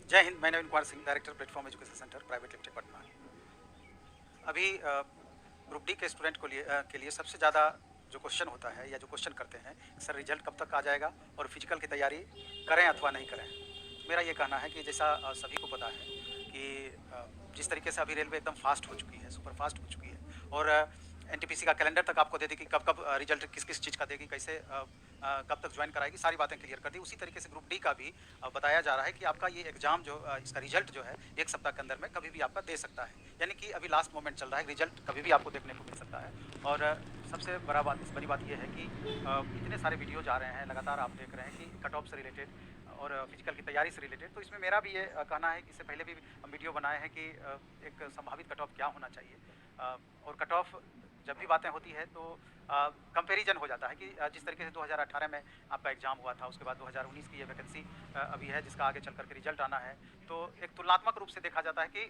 जय हिंद। मैं Naveen Kumar Singh, director platform education centre private limited Patna. अभी ग्रुप डी के स्टूडेंट के लिए सबसे ज़्यादा जो क्वेश्चन होता है या जो क्वेश्चन करते हैं, सर रिजल्ट कब तक आ जाएगा और फिजिकल की तैयारी करें अथवा नहीं करें। तो मेरा ये कहना है कि जैसा सभी को पता है कि जिस तरीके से अभी रेलवे एकदम फास्ट हो चुकी है, सुपर फास्ट हो चुकी है और एनटीपीसी का कैलेंडर तक आपको दे दी कि कब कब रिजल्ट किस किस चीज़ का देगी, कैसे कब तक ज्वाइन कराएगी, सारी बातें क्लियर कर दी। उसी तरीके से ग्रुप डी का भी बताया जा रहा है कि आपका ये एग्जाम जो इसका रिजल्ट जो है 1 सप्ताह के अंदर में कभी भी आपका दे सकता है। यानी कि अभी लास्ट मोमेंट चल रहा है, रिजल्ट कभी भी आपको देखने को मिल सकता है। और सबसे बड़ी बात ये है कि इतने सारे वीडियोज आ रहे हैं, लगातार आप देख रहे हैं कि कट ऑफ से रिलेटेड और फिजिकल की तैयारी से रिलेटेड। तो इसमें मेरा भी ये कहना है कि इससे पहले भी हम वीडियो बनाए हैं कि एक संभावित कट ऑफ क्या होना चाहिए। और कट ऑफ जब भी बातें होती है तो कंपैरिजन हो जाता है कि जिस तरीके से 2018 में आपका एग्ज़ाम हुआ था, उसके बाद 2019 की ये वैकेंसी अभी है जिसका आगे चल करके रिजल्ट आना है। तो एक तुलनात्मक रूप से देखा जाता है कि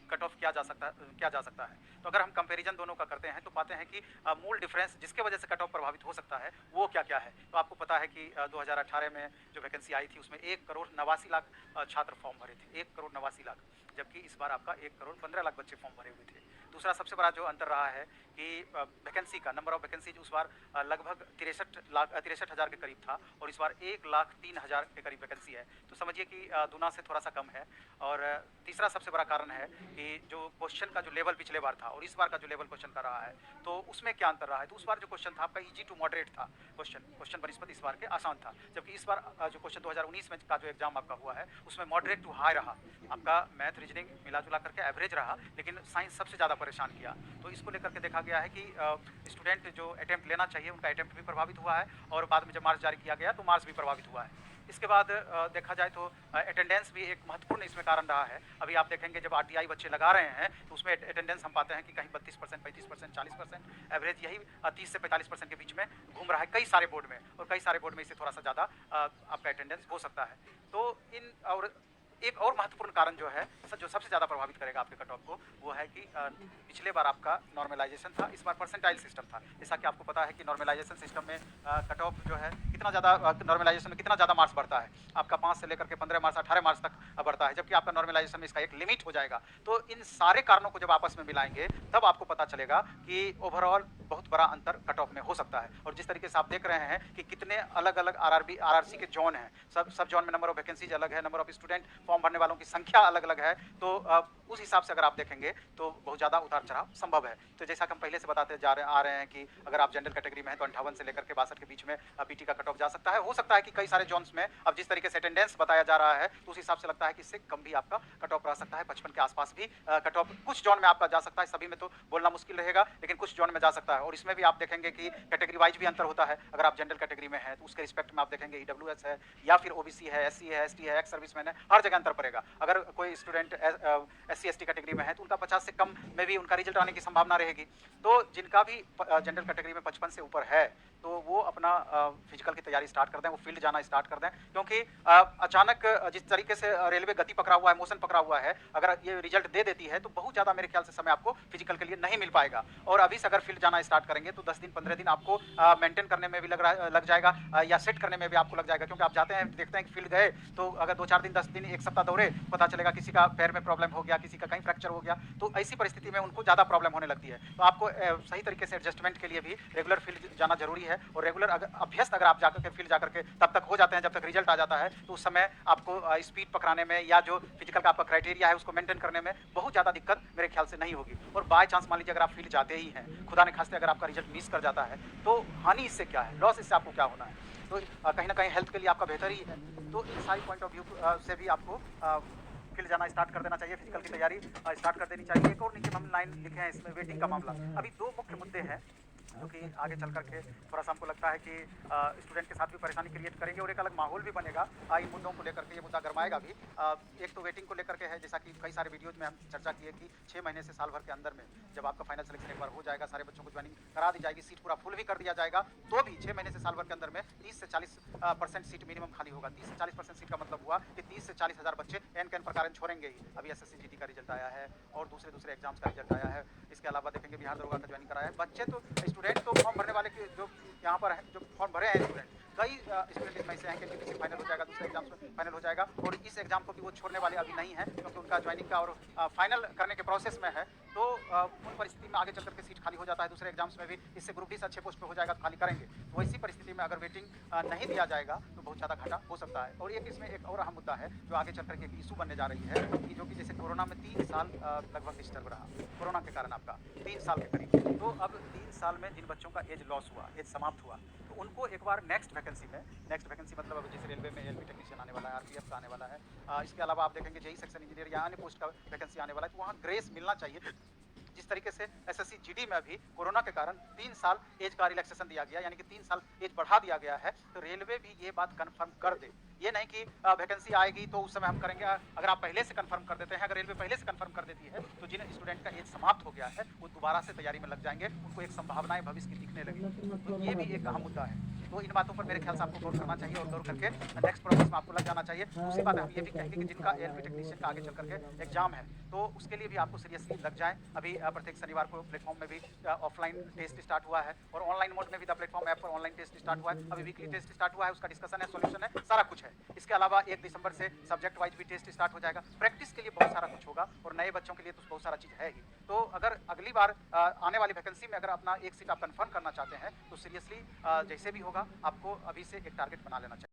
कट ऑफ क्या जा सकता है। तो अगर हम कंपैरिजन दोनों का करते हैं तो पाते हैं कि मूल डिफरेंस जिसके वजह से कट ऑफ प्रभावित हो सकता है वो क्या क्या है। तो आपको पता है कि 2018 में जो वैकेंसी आई थी उसमें 1 करोड़ 89 लाख छात्र फॉर्म भरे थे, 1 करोड़ 89 लाख, जबकि इस बार आपका 1 करोड़ 15 लाख बच्चे फॉर्म भरे हुए थे। दूसरा सबसे बड़ा जो अंतर रहा है कि वैकेंसी का नंबर ऑफ वैकेंसी उस बार लगभग 63,000 के करीब था और इस बार 1,03,000 के करीब वैकेंसी है। तो समझिए कि दुना से थोड़ा सा कम है। और तीसरा सबसे बड़ा कारण है कि जो क्वेश्चन का जो लेवल पिछले बार था और इस बार का जो लेवल क्वेश्चन का रहा है तो उसमें क्या अंतर रहा है। तो उस बार जो क्वेश्चन था आपका इजी टू मॉडरेट था, क्वेश्चन बनिस्पत इस बार के आसान था, जबकि इस बार जो क्वेश्चन 2019 में का जो एग्जाम आपका हुआ है उसमें मॉडरेट टू हाई रहा। आपका मैथ रीजनिंग मिला जुला करके एवरेज रहा, लेकिन साइंस सबसे ज़्यादा परेशान किया। तो इसको लेकर के देखा गया है कि स्टूडेंट जो अटेम्प्ट लेना चाहिए उनका अटेम्प्ट भी प्रभावित हुआ है और बाद में जब मार्क्स जारी किया गया तो मार्क्स भी प्रभावित हुआ है। इसके बाद देखा जाए तो अटेंडेंस भी एक महत्वपूर्ण इसमें कारण रहा है। अभी आप देखेंगे जब आरटीआई बच्चे लगा रहे हैं तो उसमें अटेंडेंस हम पाते हैं कि कहीं 32%, 35%, 40%, एवरेज यही 30 से 45% के बीच में घूम रहा है कई सारे बोर्ड में, और कई सारे बोर्ड में इससे थोड़ा सा ज़्यादा आपका अटेंडेंस हो सकता है। तो इन और एक और महत्वपूर्ण कारण जो है जो सबसे ज़्यादा प्रभावित करेगा आपके कट ऑफ को, वो है कि पिछले बार आपका नॉर्मलाइजेशन था, इस बार परसेंटाइल सिस्टम था। जैसा कि आपको पता है कि नॉर्मलाइजेशन सिस्टम में कट ऑफ जो है कितना ज़्यादा नॉर्मलाइजेशन में कितना ज़्यादा मार्क्स बढ़ता है, आपका 5 से लेकर के 15 मार्क्स 18 मार्क्स तक बढ़ता है, जबकि आपका नॉर्मलाइजेशन में इसका एक लिमिट हो जाएगा। तो इन सारे कारणों को जब आपस में मिलाएंगे तब आपको पता चलेगा कि ओवरऑल बहुत बड़ा अंतर कट ऑफ में हो सकता है। और जिस तरीके से आप देख रहे हैं कि कितने अलग अलग आरआरसी के जोन हैं, सब जोन में नंबर ऑफ वैकेंसीज अलग है, नंबर ऑफ स्टूडेंट फॉर्म भरने वालों की संख्या अलग अलग है। तो उस हिसाब से अगर आप देखेंगे तो बहुत ज़्यादा उतार चढ़ाव संभव है। तो जैसा कि हम पहले से बताते आ रहे हैं कि अगर आप जनरल कैटेगरी में हैं तो 58 से लेकर के 62 के बीच में पीटी का कट ऑफ जा सकता है। हो सकता है कि कई सारे जोन्स में अब जिस तरीके से अटेंडेंस बताया जा रहा है तो उस हिसाब से लगता है कि इससे कम भी आपका कट ऑफ रह सकता है, 55 के आसपास भी कट ऑफ कुछ जोन में आपका जा सकता है। सभी में तो बोलना मुश्किल रहेगा, लेकिन कुछ जोन में जा सकता है। और इसमें भी आप देखेंगे कि कैटेगरी वाइज भी अंतर होता है। अगर आप जनरल कैटेगरी में हैं तो उसके रिस्पेक्ट में आप देखेंगे ईडब्ल्यूएस है या फिर ओबीसी है, एससी है, एसटी है, एक्स सर्विसमैन है, हर जगह अंतर पड़ेगा। अगर कोई स्टूडेंट एससी एसटी कैटेगरी में है तो उनका 50 से कम में भी उनका रिजल्ट आने की संभावना रहेगी। तो जिनका भी जनरल कैटेगरी में 55 से ऊपर है तो वो अपना फिजिकल की तैयारी स्टार्ट कर दें, वो फील्ड जाना स्टार्ट कर दें, क्योंकि अचानक जिस तरीके से रेलवे गति पकड़ा हुआ है, मोशन पकड़ा हुआ है, अगर ये रिजल्ट दे देती है तो बहुत ज़्यादा मेरे ख्याल से समय आपको फिजिकल के लिए नहीं मिल पाएगा। और अभी से अगर फील्ड जाना स्टार्ट करेंगे तो 10 दिन 15 दिन आपको मेंटेन करने में भी लग जाएगा या सेट करने में भी आपको लग जाएगा। क्योंकि आप जाते हैं देखते हैं कि फील्ड गए तो अगर 2-4 दिन 10 दिन 1 सप्ताह दौड़े, पता चलेगा किसी का पैर में प्रॉब्लम हो गया, किसी का कहीं फ्रैक्चर हो गया, तो ऐसी परिस्थिति में उनको ज़्यादा प्रॉब्लम होने लगती है। तो आपको सही तरीके से एडजस्टमेंट के लिए भी रेगुलर फील्ड जाना जरूरी है। और रेगुलर अभ्यस्त अगर आप जाकर के फील्ड जाकर के तब तक हो जाते हैं जब तक रिजल्ट आ जाता है, तो उस समय आपको स्पीड पकड़ाने में या जो फिजिकल का आपका क्राइटेरिया है उसको मेंटेन करने में बहुत ज़्यादा दिक्कत मेरे ख्याल से नहीं होगी। और बाय चांस मान लीजिए अगर आप फील्ड जाते ही हैं, खुदा ने खास्ते अगर आपका रिजल्ट मिस कर जाता है, तो हानि इससे क्या है, लॉस इससे आपको क्या होना है। तो कहीं ना कहीं हेल्थ के लिए आपका बेहतर ही है। तो इन सारी पॉइंट ऑफ व्यू से भी आपको फील्ड जाना स्टार्ट कर देना चाहिए, फिजिकल की तैयारी स्टार्ट कर देनी चाहिए। एक और नीचे हम लाइन लिखे हैं इसमें वेटिंग का मामला। अभी 2 मुख्य मुद्दे हैं जो कि आगे चल करके थोड़ा सा हमको लगता है कि स्टूडेंट के साथ भी परेशानी क्रिएट करेंगे और एक अलग माहौल भी बनेगा इन मुद्दों को लेकर के। ये मुद्दा गरमाएगा भी। एक तो वेटिंग को लेकर के है, जैसा कि कई सारे वीडियोज में हम चर्चा किए कि 6 महीने से साल भर के अंदर में जब आपका फाइनल सिलेक्शन एक बार हो जाएगा, सारे बच्चों को ज्वाइनिंग करा दी जाएगी, सीट पूरा फुल भी कर दिया जाएगा, तो भी 6 महीने से साल भर के अंदर में 30 से 40% सीट मिनिमम खाली होगा। 30 से 40% सीट का मतलब हुआ कि 30 से 40 हज़ार बच्चे एन कैन प्रकार छोड़ेंगे ही। अभी एसएससी जीडी का रिजल्ट आया है और दूसरे एग्जाम्स का रिजल्ट आया है। इसके अलावा देखेंगे बिहार दरोगा का ज्वाइनिंग कराया है। बच्चे तो स्टूडेंट स्टूडेंट तो फॉर्म भरने वाले के जो यहाँ पर हैं, जो फॉर्म भरे हैं स्टूडेंट, कई स्टूडेंट इसमें ऐसे हैं कि किसी फाइनल हो जाएगा, दूसरे एग्जाम में फाइनल हो जाएगा, और इस एग्जाम को भी वो छोड़ने वाले अभी नहीं हैं, क्योंकि उनका ज्वाइनिंग का और फाइनल करने के प्रोसेस में है। तो उन परिस्थिति में आगे चल करके सीट खाली हो जाता है दूसरे एग्जाम्स में भी, इससे ग्रुप डी से अच्छे पोस्ट पे हो जाएगा तो खाली करेंगे। तो ऐसी परिस्थिति में अगर वेटिंग नहीं दिया जाएगा तो बहुत ज़्यादा घाटा हो सकता है। और एक इसमें एक और अहम मुद्दा है जो आगे चल करके एक इशू बनने जा रही है, कि जो कि जैसे कोरोना में 3 साल लगभग डिस्टर्ब रहा, कोरोना के कारण आपका 3 साल के करीब। तो अब 3 साल में जिन बच्चों का एज लॉस हुआ, एज समाप्त हुआ, तो उनको एक बार नेक्स्ट वैकेंसी में, नेक्स्ट वैकेंसी मतलब अब जैसे रेलवे में एलपी टेक्नीशियन आने वाला है, आरपीएफ का आने वाला है, इसके अलावा आप देखेंगे जेई सेक्शन इंजीनियर या अन्य पोस्ट का वैकेंसी आने वाला है, तो वहाँ ग्रेस मिलना चाहिए। जिस तरीके से एसएससी जीडी में अभी कोरोना के कारण 3 साल एज का रिलैक्सेशन दिया गया, यानी कि 3 साल एज बढ़ा दिया गया है, तो रेलवे भी ये बात कंफर्म कर दे। ये नहीं कि वैकेंसी आएगी तो उस समय हम करेंगे। अगर आप पहले से कंफर्म कर देते हैं, अगर रेलवे पहले से कंफर्म कर देती है, तो जिन स्टूडेंट का एज समाप्त हो गया है वो दोबारा से तैयारी में लग जाएंगे, उनको एक संभावनाएं भविष्य की दिखने लगी। तो ये भी एक अहम मुद्दा है। तो इन बातों पर मेरे ख्याल से आपको गौर करना चाहिए, और गौर करके नेक्स्ट प्रोसेस में आपको लग जाना चाहिए। दूसरी बात हम ये भी कहेंगे कि जिनका एलपी टेक्नीशियन का आगे चल करके एग्जाम है, तो उसके लिए भी आपको सीरियसली लग जाए। अभी प्रत्येक शनिवार को प्लेटफॉर्म में भी ऑफलाइन टेस्ट स्टार्ट हुआ है, और ऑनलाइन मोड में भी द प्लेटफॉर्म ऐप पर ऑनलाइन टेस्ट स्टार्ट हुआ है। अभी वीकली टेस्ट स्टार्ट हुआ है, उसका डिस्कशन है, सॉल्यूशन है, सारा कुछ है। इसके अलावा 1 दिसंबर से सब्जेक्ट वाइज भी टेस्ट स्टार्ट हो जाएगा। प्रैक्टिस के लिए बहुत सारा कुछ होगा, और नए बच्चों के लिए तो बहुत सारा चीज़ है ही। तो अगर अगली बार आने वाली वैकेंसी में अगर अपना एक सीट आप कंफर्म करना चाहते हैं, तो सीरियसली जैसे भी होगा आपको अभी से एक टारगेट बना लेना चाहिए।